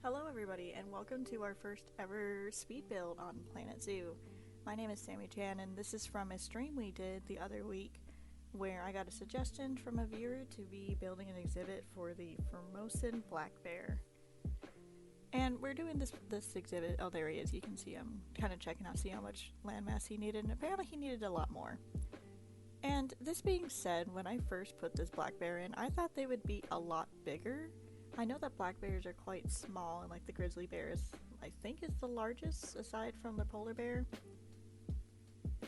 Hello everybody and welcome to our first ever speed build on Planet Zoo. My name is Sammy Chan and this is from a stream we did the other week where I got a suggestion from a viewer to be building an exhibit for the Formosan black bear. And we're doing this exhibit, oh there he is, you can see him kind of checking out, see how much landmass he needed, and apparently he needed a lot more. And this being said, when I first put this black bear in, I thought they would be a lot bigger. I know that black bears are quite small, and like the grizzly bear is, I think, is the largest aside from the polar bear.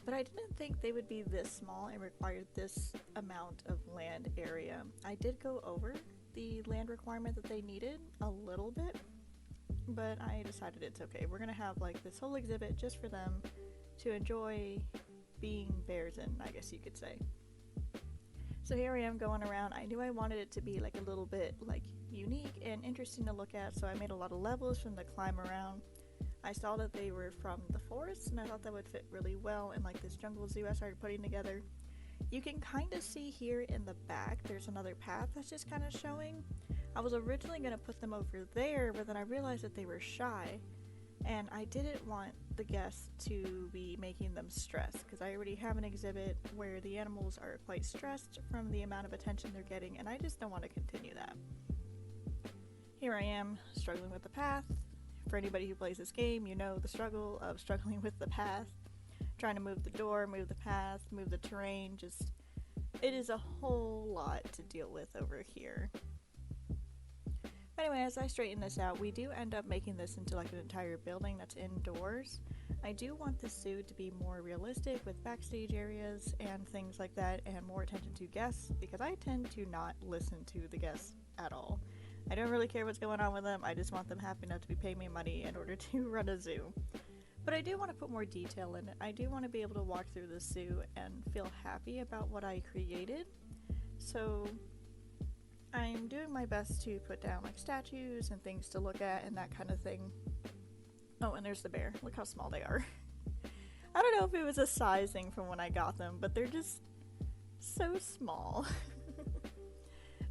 But I didn't think they would be this small and require this amount of land area. I did go over the land requirement that they needed a little bit, but I decided it's okay. We're gonna have like this whole exhibit just for them to enjoy being bears in, I guess you could say. So here I am going around. I knew I wanted it to be like a little bit like unique and interesting to look at, so I made a lot of levels from the climb around. I saw that they were from the forest and I thought that would fit really well in like this jungle zoo I started putting together. You can kind of see here in the back there's another path that's just kind of showing. I was originally going to put them over there, but then I realized that they were shy and I didn't want the guests to be making them stressed because I already have an exhibit where the animals are quite stressed from the amount of attention they're getting, and I just don't want to continue that. Here I am struggling with the path. For anybody who plays this game, you know the struggle of struggling with the path, trying to move the door, move the path, move the terrain. Just, it is a whole lot to deal with over here. Anyway, as I straighten this out, we do end up making this into like an entire building that's indoors. I do want the zoo to be more realistic with backstage areas and things like that, and more attention to guests, because I tend to not listen to the guests at all. I don't really care what's going on with them, I just want them happy enough to be paying me money in order to run a zoo. But I do want to put more detail in it. I do want to be able to walk through the zoo and feel happy about what I created. So I'm doing my best to put down like statues and things to look at and that kind of thing. Oh, and there's the bear. Look how small they are. I don't know if it was a size thing from when I got them, but they're just so small.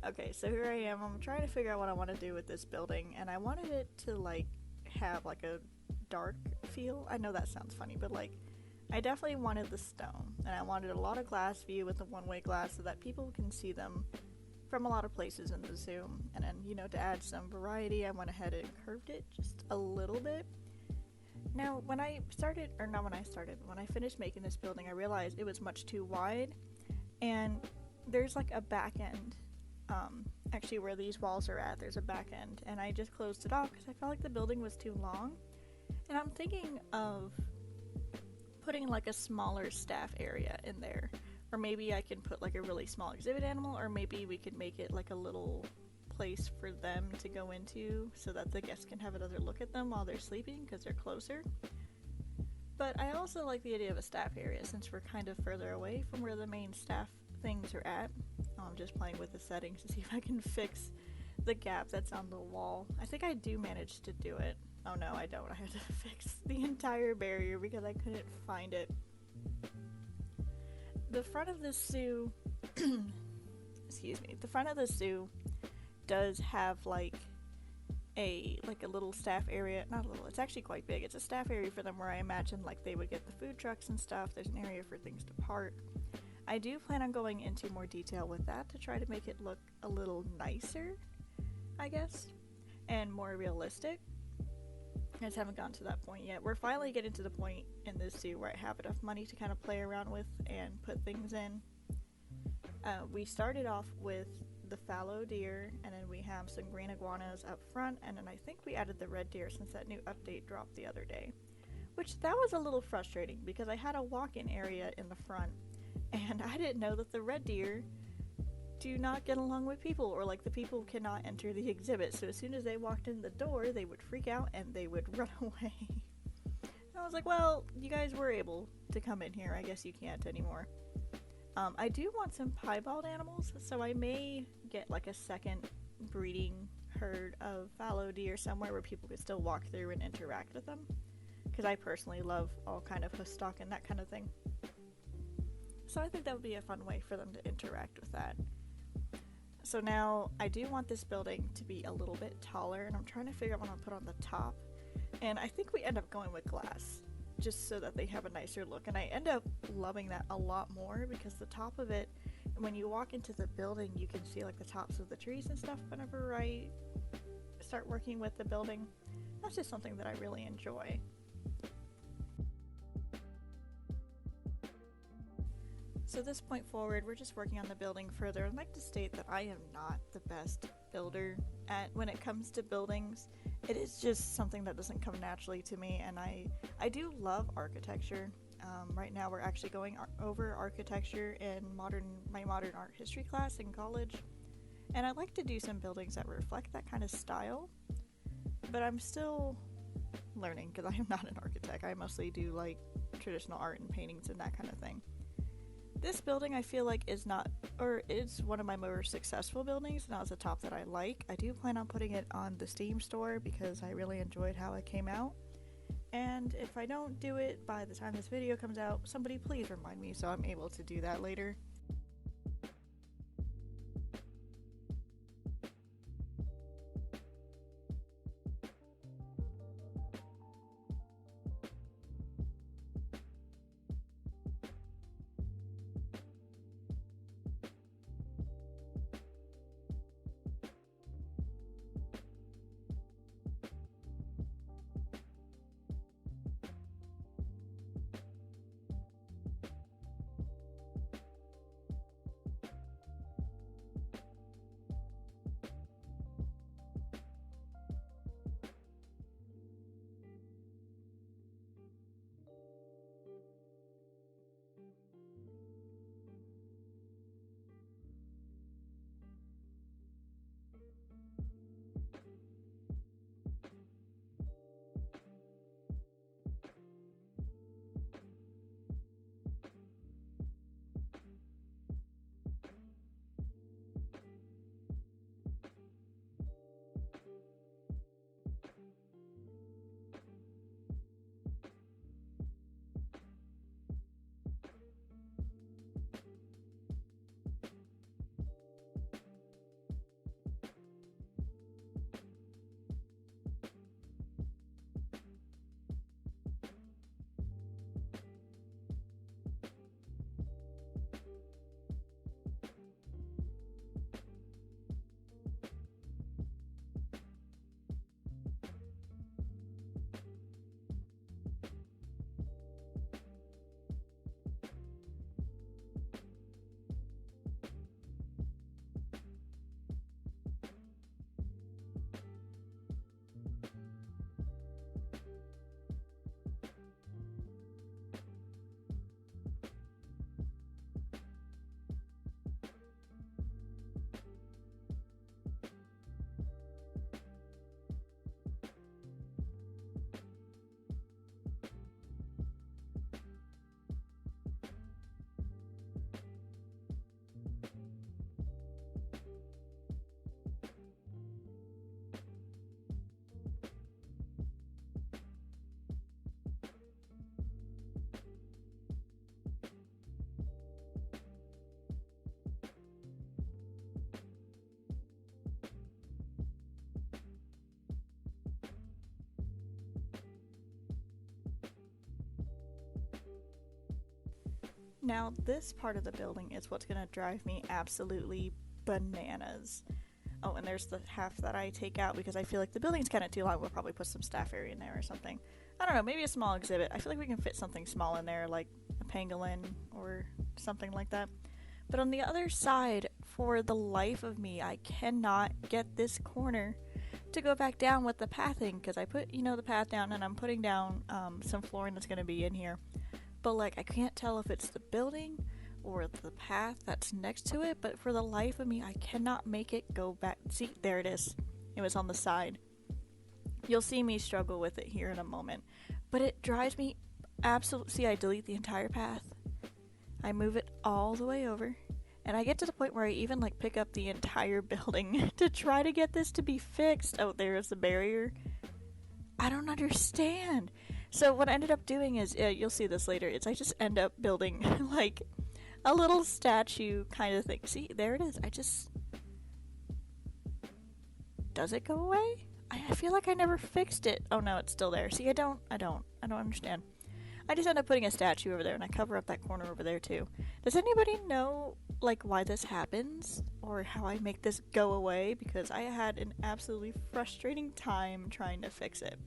Okay, so here I am. I'm trying to figure out what I want to do with this building, and I wanted it to like have like a dark feel. I know that sounds funny, but like I definitely wanted the stone, and I wanted a lot of glass view with the one-way glass so that people can see them from a lot of places in the zoo. And then, you know, to add some variety, I went ahead and curved it just a little bit. Now, when I finished making this building, I realized it was much too wide, and there's like a back end. Actually, where these walls are at, there's a back end, and I just closed it off because I felt like the building was too long. And I'm thinking of putting like a smaller staff area in there. Or maybe I can put like a really small exhibit animal, or maybe we could make it like a little place for them to go into so that the guests can have another look at them while they're sleeping because they're closer. But I also like the idea of a staff area since we're kind of further away from where the main staff things are at. I'm just playing with the settings to see if I can fix the gap that's on the wall. I think I do manage to do it. Oh no, I don't. I had to fix the entire barrier because I couldn't find it. The front of the zoo, excuse me, the front of the zoo does have like a little staff area, not a little, it's actually quite big. It's a staff area for them where I imagine like they would get the food trucks and stuff. There's an area for things to park. I do plan on going into more detail with that to try to make it look a little nicer, I guess, and more realistic. I just haven't gotten to that point yet. We're finally getting to the point in this zoo where I have enough money to kind of play around with and put things in. We started off with the fallow deer, and then we have some green iguanas up front, and then I think we added the red deer since that new update dropped the other day. Which, that was a little frustrating because I had a walk-in area in the front, and I didn't know that the red deer do not get along with people, or like the people cannot enter the exhibit, so as soon as they walked in the door they would freak out and they would run away. And I was like, well, you guys were able to come in here, I guess you can't anymore. I do want some piebald animals, so I may get like a second breeding herd of fallow deer somewhere where people could still walk through and interact with them, because I personally love all kind of hoof stock and that kind of thing. So I think that would be a fun way for them to interact with that. So now I do want this building to be a little bit taller, and I'm trying to figure out what I'll put on the top. And I think we end up going with glass, just so that they have a nicer look. And I end up loving that a lot more because the top of it, when you walk into the building, you can see like the tops of the trees and stuff whenever I start working with the building. That's just something that I really enjoy. So this point forward, we're just working on the building further. I'd like to state that I am not the best builder when it comes to buildings. It is just something that doesn't come naturally to me, and I do love architecture. Right now we're actually going over architecture in my modern art history class in college, and I like to do some buildings that reflect that kind of style, but I'm still learning because I am not an architect. I mostly do like traditional art and paintings and that kind of thing. This building I feel like is one of my more successful buildings, and it's a top that I like. I do plan on putting it on the Steam store because I really enjoyed how it came out. And if I don't do it by the time this video comes out, somebody please remind me so I'm able to do that later. Now, this part of the building is what's going to drive me absolutely bananas. Oh, and there's the half that I take out because I feel like the building's kind of too long. We'll probably put some staff area in there or something. I don't know, maybe a small exhibit. I feel like we can fit something small in there, like a pangolin or something like that. But on the other side, for the life of me, I cannot get this corner to go back down with the pathing, because I put, the path down, and I'm putting down some flooring that's going to be in here. But, I can't tell if it's the building or the path that's next to it, but for the life of me, I cannot make it go back. See, there it is. It was on the side. You'll see me struggle with it here in a moment. But it drives me absolutely... See, I delete the entire path. I move it all the way over. And I get to the point where I even, pick up the entire building to try to get this to be fixed. Oh, there's the barrier. I don't understand. So what I ended up doing is, you'll see this later, is I just end up building, a little statue kind of thing. See, there it is. does it go away? I feel like I never fixed it. Oh no, it's still there. See, I don't understand. I just end up putting a statue over there, and I cover up that corner over there too. Does anybody know, like, why this happens? Or how I make this go away? Because I had an absolutely frustrating time trying to fix it.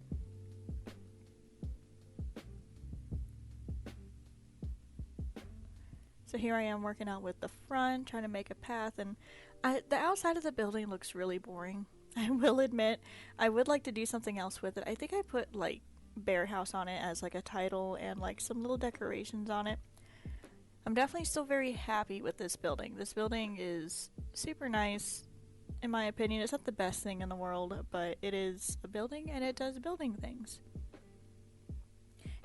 So here I am working out with the front, trying to make a path, and the outside of the building looks really boring. I will admit, I would like to do something else with it. I think I put, like, Bear House on it as, like, a title and, like, some little decorations on it. I'm definitely still very happy with this building. This building is super nice, in my opinion. It's not the best thing in the world, but it is a building, and it does building things.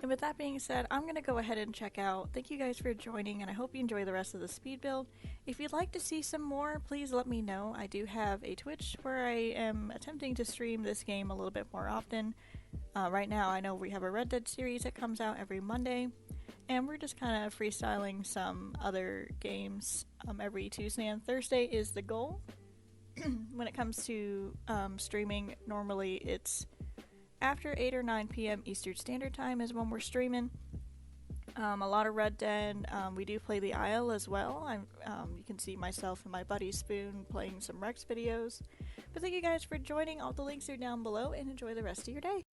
And with that being said, I'm going to go ahead and check out. Thank you guys for joining, and I hope you enjoy the rest of the speed build. If you'd like to see some more, please let me know. I do have a Twitch where I am attempting to stream this game a little bit more often. Right now, I know we have a Red Dead series that comes out every Monday, and we're just kind of freestyling some other games every Tuesday and Thursday is the goal. When it comes to streaming, normally it's after 8 or 9 p.m. Eastern Standard Time is when we're streaming. A lot of Red Dead. We do play the Isle as well. You can see myself and my buddy Spoon playing some Rex videos. But thank you guys for joining. All the links are down below, and enjoy the rest of your day.